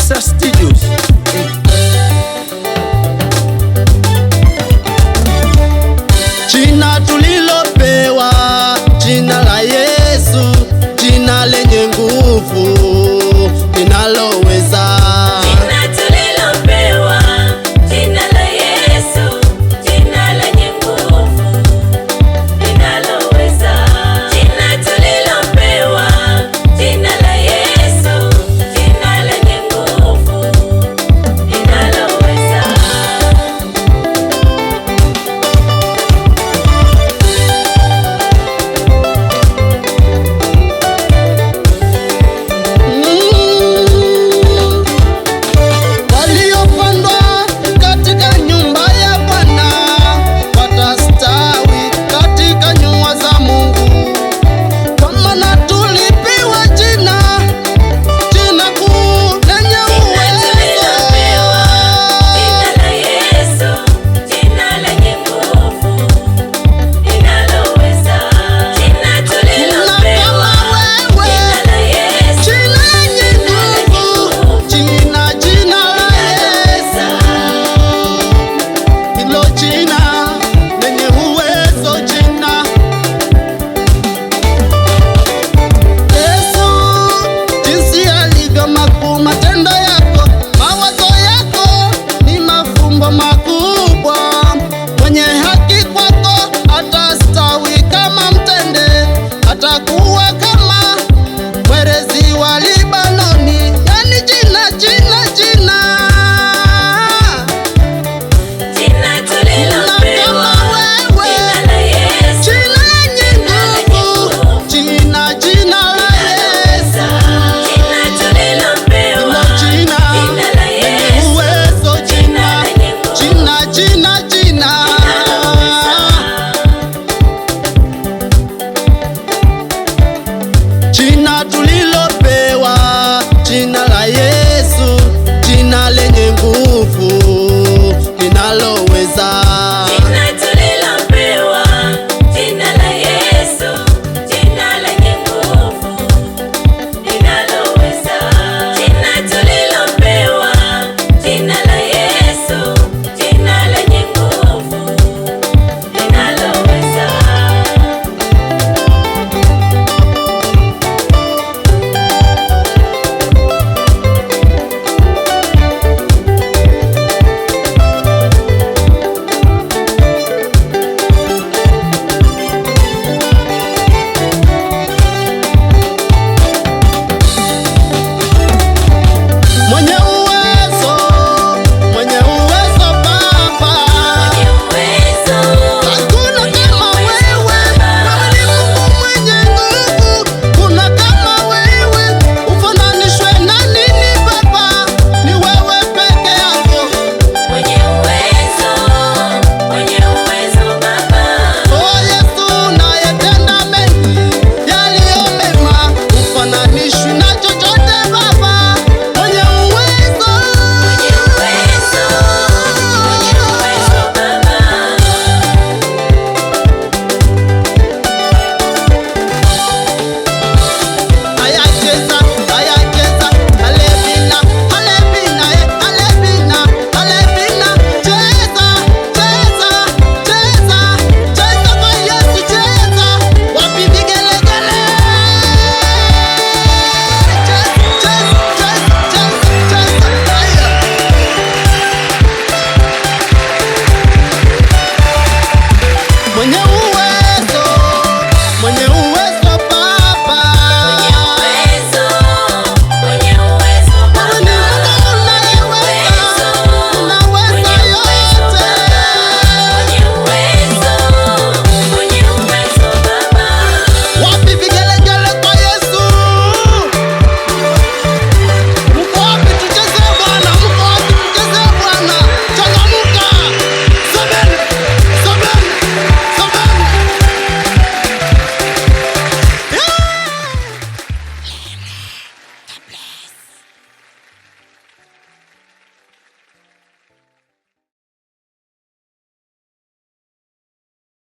Esa Studios. Jina tulilopewa, jina la Yesu, jina lenye nguvu linaloweza. Jina tulilopewa, jina la Yesu, jina lenye nguvu linaloweza. Jina tulilopewa, jina la Yesu, jina lenye nguvu linaloweza. Waliopandwa katika nyumba ya Bwana watastawi katika nyua za Mungu, kwa maana tulipewa jina kuu lenye uwezo. Jina la Yesu, jina lenye nguvu linaloweza. Jina tulilopewa, jina la Yesu, Jina la Yesu, hilo jina lenye uwezo, jina Yesu. Jinsi alivyo makuu matendo yako, mawazo yako ni mafumbo makubwa. Mwenye haki kwako atastawi kama mtende, atakuwa kama mwerezi wa Libanoni. Yani jina jina tulilopewa, jina la Yesu, jina lenye nguvu, jina la Yesu, jina tulilopewa, jina jina la lenye Yesu, uwezo, jina lenye nguvu jina jina tulilo